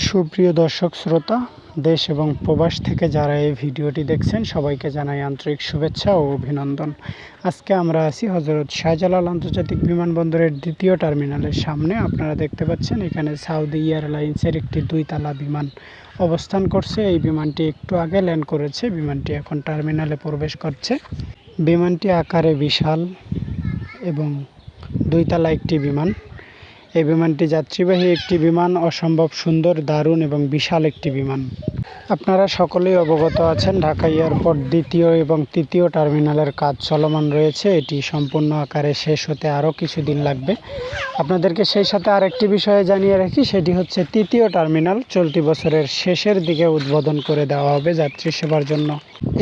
সুপ্রিয় দর্শক শ্রোতা, দেশ এবং প্রবাস থেকে যারা এই ভিডিওটি দেখছেন সবাইকে জানাই আন্তরিক শুভেচ্ছা ও অভিনন্দন। আজকে আমরা আছি হযরত শাহজালাল আন্তর্জাতিক বিমানবন্দরের দ্বিতীয় টার্মিনালের সামনে। আপনারা দেখতে পাচ্ছেন এখানে সাউদি এয়ারলাইন্সের একটি 2 তলা বিমান অবস্থান করছে। এই বিমানটি একটু আগে ল্যান্ড করেছে। বিমানটি এখন টার্মিনালে প্রবেশ করছে। বিমানটি আকারে বিশাল এবং 2 তলা একটি বিমান। এই বিমানটি যাত্রীবাহী একটি বিমান, অসম্ভব সুন্দর, দারুণ এবং বিশাল একটি বিমান। আপনারা সকলেই অবগত আছেন ঢাকা এয়ারপোর্ট দ্বিতীয় এবং তৃতীয় টার্মিনালের কাজ চলমান রয়েছে। এটি সম্পূর্ণ আকারে শেষ হতে আরও কিছুদিন লাগবে। আপনাদেরকে সেই সাথে আরেকটি বিষয়ে জানিয়ে রাখি, সেটি হচ্ছে তৃতীয় টার্মিনাল চলতি বছরের শেষের দিকে উদ্বোধন করে দেওয়া হবে যাত্রী সেবার জন্য।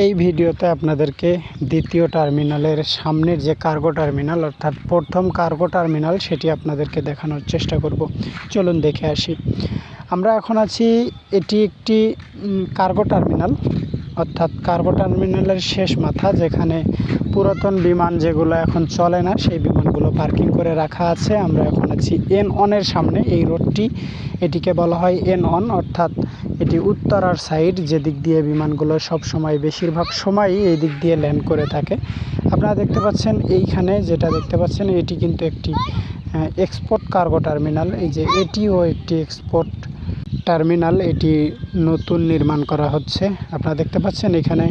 এই ভিডিওতে আপনাদেরকে দ্বিতীয় টার্মিনালের সামনের যে কার্গো টার্মিনাল অর্থাৎ প্রথম কার্গো টার্মিনাল সেটি আপনাদেরকে দেখানোর চেষ্টা করব। চলুন দেখে আসি। আমরা এখন আছি, এটি একটি কার্গো টার্মিনাল অর্থাৎ কার্গো টার্মিনালের শেষ মাথা, যেখানে পুরাতন বিমান যেগুলো এখন চলে না সেই বিমানগুলো পার্কিং করে রাখা আছে। আমরা এখন আছি N1 এর সামনে। এই রোডটি, এটিকে বলা হয় N1, অর্থাৎ এটি উত্তরার সাইড, যেদিক দিয়ে বিমানগুলো সব সময় বেশিরভাগ সময়ই এই দিক দিয়ে ল্যান্ড করে থাকে। আপনারা দেখতে পাচ্ছেন এইখানে যেটা দেখতে পাচ্ছেন এটি কিন্তু একটি এক্সপোর্ট কার্গো টার্মিনাল। এই যে এটিও একটি এক্সপোর্ট টার্মিনাল, এটি নতুন নির্মাণ করা হচ্ছে। আপনারা দেখতে পাচ্ছেন এখানে